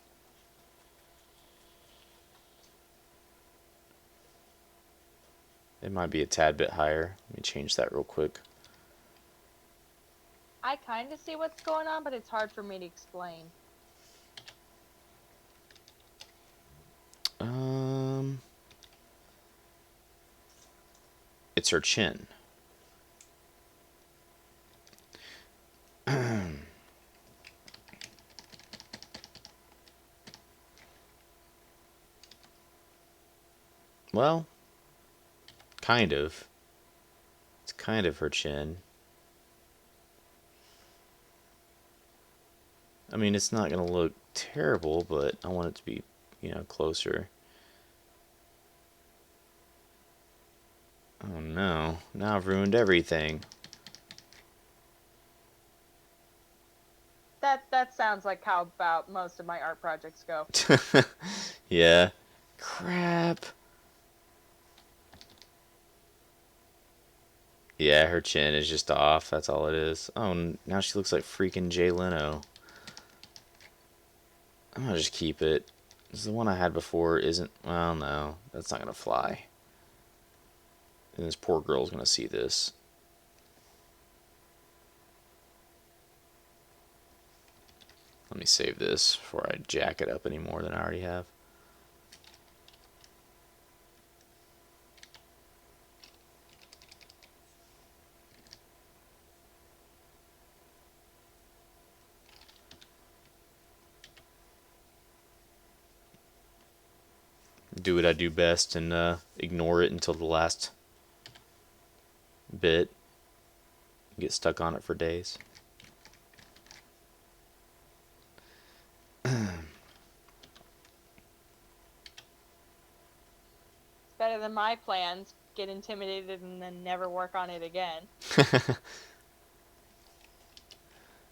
It might be a tad bit higher. Let me change that real quick.
I kind of see what's going on, but it's hard for me to explain.
It's her chin. Well, kind of. It's kind of her chin. I mean, it's not going to look terrible, but I want it to be, closer. Oh no, now I've ruined everything.
That sounds like how about most of my art projects go.
Yeah. Crap. Yeah, her chin is just off. That's all it is. Oh, now she looks like freaking Jay Leno. I'm gonna just keep it. The one I had before isn't. Well, no, that's not gonna fly. And this poor girl's gonna see this. Let me save this before I jack it up any more than I already have. Do what I do best and ignore it until the last bit. Get stuck on it for days.
It's better than my plans. Get intimidated and then never work on it again.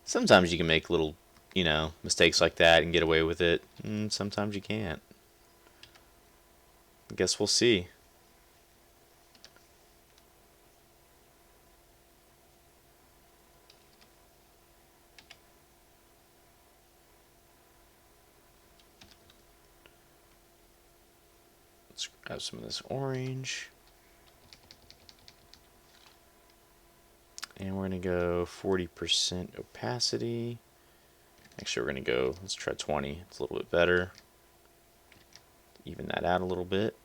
Sometimes you can make little, mistakes like that and get away with it. And sometimes you can't. I guess we'll see. Let's grab some of this orange. And we're going to go 40% opacity. Actually, we're going to go, let's try 20. It's a little bit better. Even that out a little bit.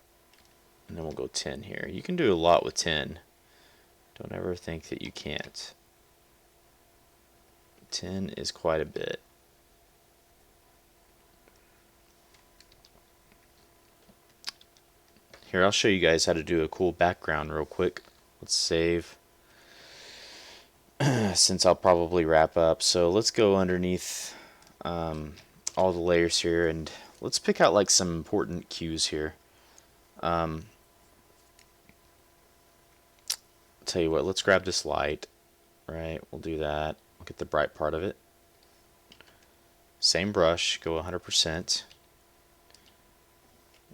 And then we'll go 10 here. You can do a lot with 10. Don't ever think that you can't. 10 is quite a bit. Here, I'll show you guys how to do a cool background real quick. Let's save. Since I'll probably wrap up. So let's go underneath all the layers here and let's pick out like some important cues here. Tell you what, let's grab this light. Right, we'll do that. We'll get the bright part of it. Same brush, go 100%.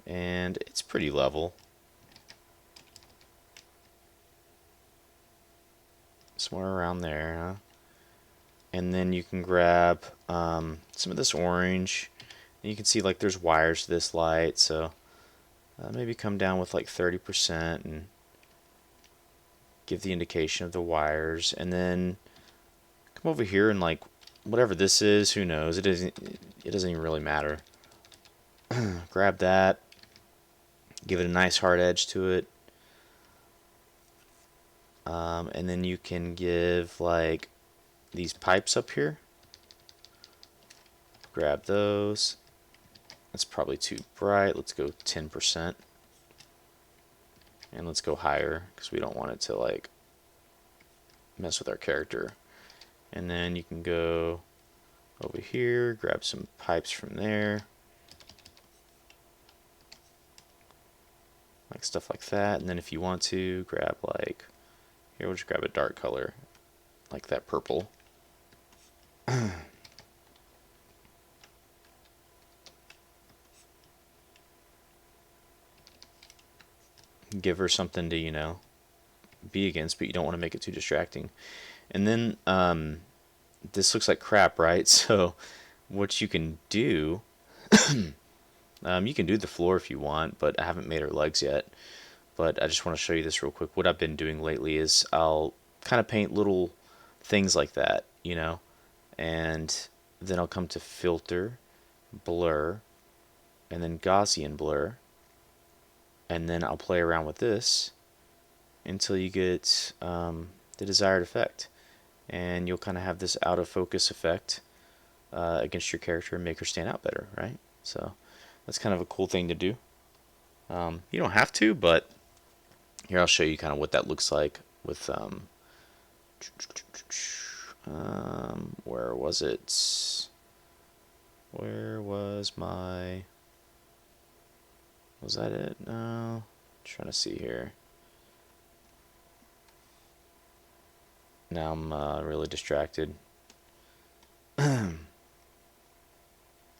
And it's pretty level. Somewhere around there, huh? And then you can grab some of this orange. And you can see like there's wires to this light, so maybe come down with like 30% and give the indication of the wires. And then come over here and like whatever this is, who knows? It doesn't even really matter. Grab that, give it a nice hard edge to it. And then you can give like these pipes up here. Grab those. That's probably too bright. Let's go 10%. And let's go higher because we don't want it to like mess with our character. And then you can go over here, grab some pipes from there. Like stuff like that. And then if you want to, grab like, here we'll just grab a dark color, like that purple. Give her something to, be against, but you don't want to make it too distracting. And then this looks like crap, right? So what you can do, you can do the floor if you want, but I haven't made her legs yet. But I just want to show you this real quick. What I've been doing lately is I'll kind of paint little things like that, and then I'll come to filter, blur, and then Gaussian blur, and then I'll play around with this until you get the desired effect. And you'll kind of have this out of focus effect against your character and make her stand out better, right? So that's kind of a cool thing to do. You don't have to, but here I'll show you kind of what that looks like with where was it? Where was my... Was that it? No. Trying to see here. Now I'm really distracted.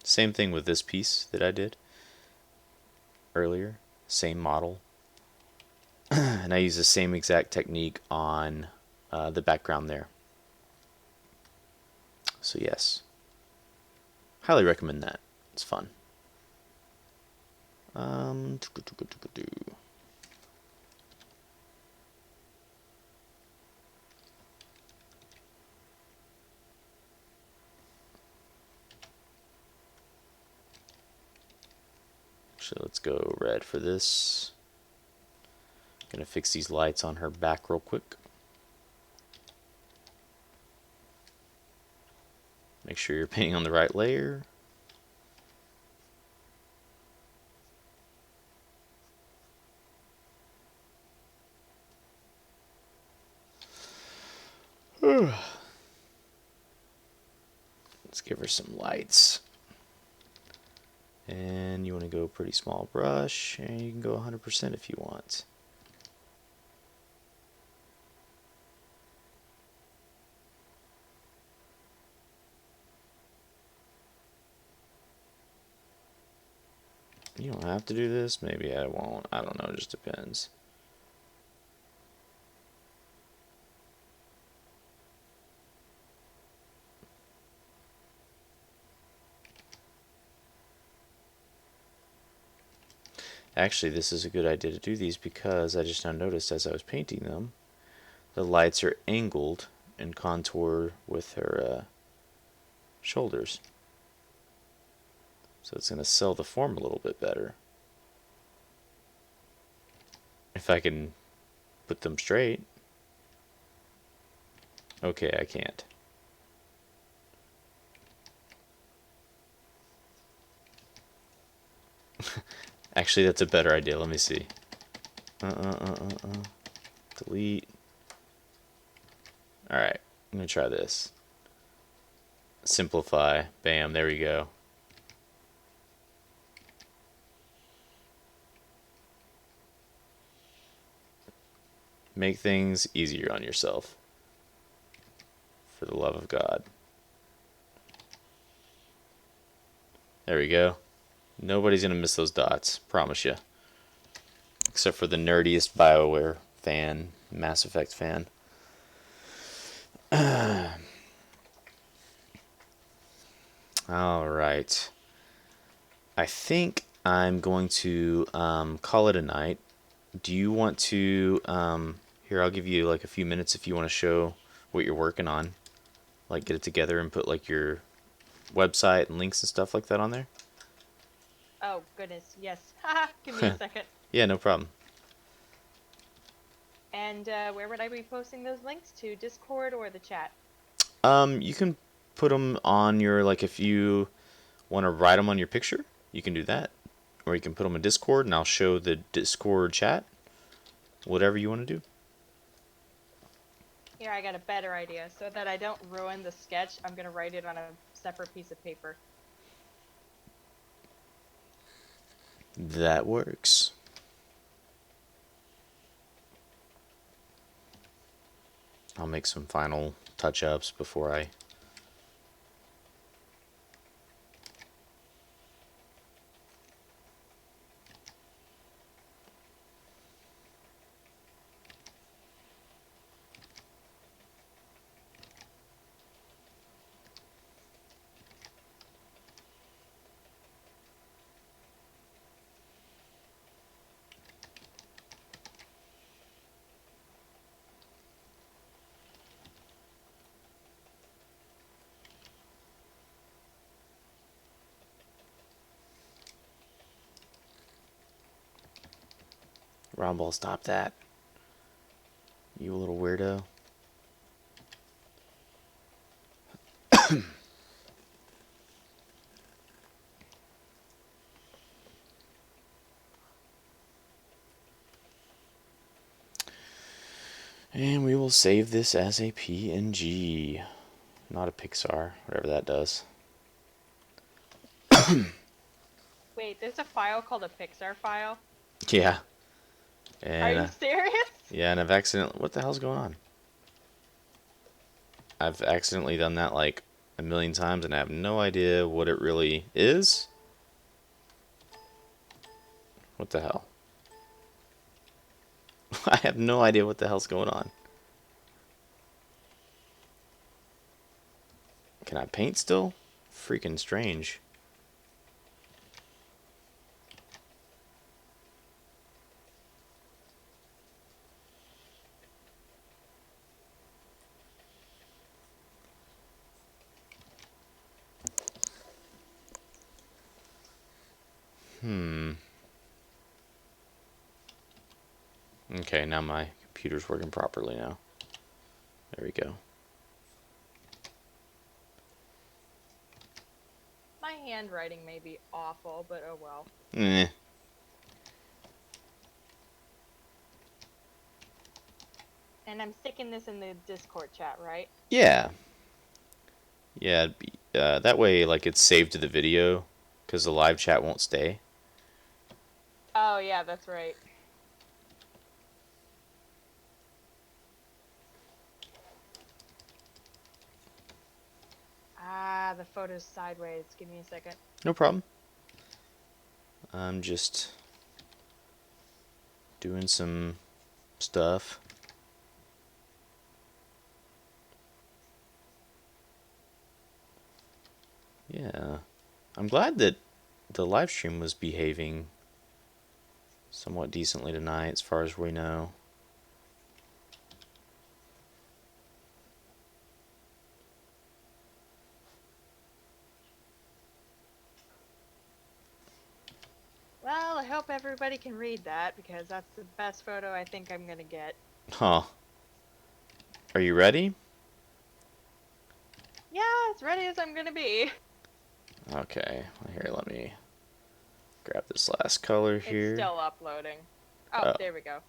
Same thing with this piece that I did earlier. Same model. And I use the same exact technique on the background there. So yes, highly recommend that. It's fun. Um, Actually, let's go red for this. Gonna fix these lights on her back real quick. Make sure you're painting on the right layer. Let's give her some lights. And you want to go pretty small brush, and you can go 100% if you want. You don't have to do this. Maybe I won't. I don't know. It just depends. Actually, this is a good idea to do these because I just now noticed as I was painting them, the lights are angled and contoured with her shoulders. So it's going to sell the form a little bit better. If I can put them straight. Okay, I can't. Actually, that's a better idea. Let me see. Delete. Alright, I'm going to try this. Simplify. Bam, there we go. Make things easier on yourself. For the love of God. There we go. Nobody's going to miss those dots. Promise you. Except for the nerdiest BioWare fan. Mass Effect fan. Alright. I think I'm going to call it a night. Do you want to... here, I'll give you like a few minutes if you want to show what you're working on. Like get it together and put like your website and links and stuff like that on there.
Oh, goodness, yes. Haha, give me a second.
Yeah, no problem.
And where would I be posting those links to? Discord or the chat?
You can put them on your, like if you want to write them on your picture, you can do that. Or you can put them in Discord and I'll show the Discord chat. Whatever you want to do.
Here, I got a better idea. So that I don't ruin the sketch, I'm going to write it on a separate piece of paper.
That works. I'll make some final touch-ups before I... Round ball, stop that. You little weirdo. And we will save this as a PNG. Not a Pixar, whatever that does.
Wait, there's a file called a Pixar file?
Yeah.
Are
And
you serious?
yeah, and I've accidentally, what the hell's going on? I've accidentally done that like a million times and I have no idea what it really is. What the hell? I have no idea what the hell's going on. Can I paint still? Freaking strange. Okay, now my computer's working properly now. There we go.
My handwriting may be awful, but oh well.
Eh.
And I'm sticking this in the Discord chat, right?
Yeah. Yeah, that way, like, it's saved to the video, because the live chat won't stay.
Oh, yeah, that's right. Ah, the photo's sideways. Give me a second.
No problem. I'm just doing some stuff. Yeah. I'm glad that the live stream was behaving somewhat decently tonight, as far as we know.
Well, I hope everybody can read that, because that's the best photo I think I'm gonna get.
Huh. Are you ready?
Yeah, as ready as I'm gonna be.
Okay. Here, let me grab this last color
It's
here.
still uploading. Oh,
Oh.
there we go.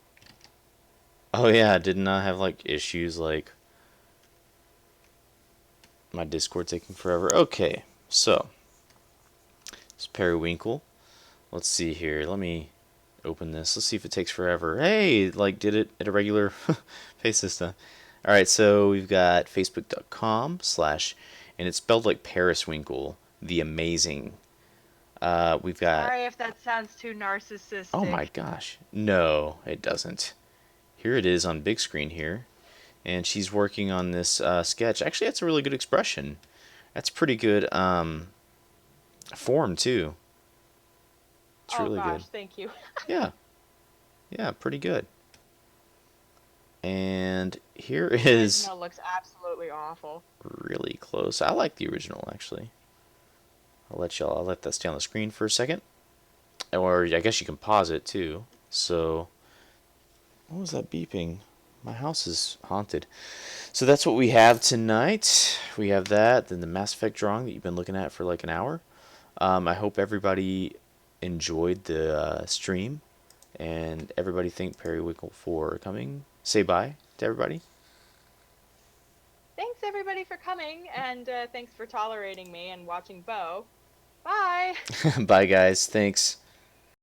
Oh yeah, did not have like issues like my Discord taking forever. Okay, so it's periwinkle. Let's see here. Let me open this. Let's see if it takes forever. Hey, like did it at a regular face system. All right, so we've got facebook.com/ and it's spelled like Pariswinkle, the amazing. We've got,
Sorry if that sounds too
oh my
narcissistic.
gosh. No, it doesn't. Here it is on big screen here. And she's working on this sketch. Actually, that's a really good expression. That's pretty good form, too. It's
Oh
really good.
gosh, thank you.
Yeah. Yeah, pretty good. And here
The
is
original looks absolutely awful.
really close. I like the original, actually. I'll let that stay on the screen for a second. Or I guess you can pause it, too. So, what was that beeping? My house is haunted. So that's what we have tonight. We have that, then the Mass Effect drawing that you've been looking at for like an hour. I hope everybody enjoyed the stream, and everybody thank Periwinkle for coming. Say bye to everybody.
Thanks everybody for coming, and thanks for tolerating me and watching Bo. Bye!
Bye, guys. Thanks.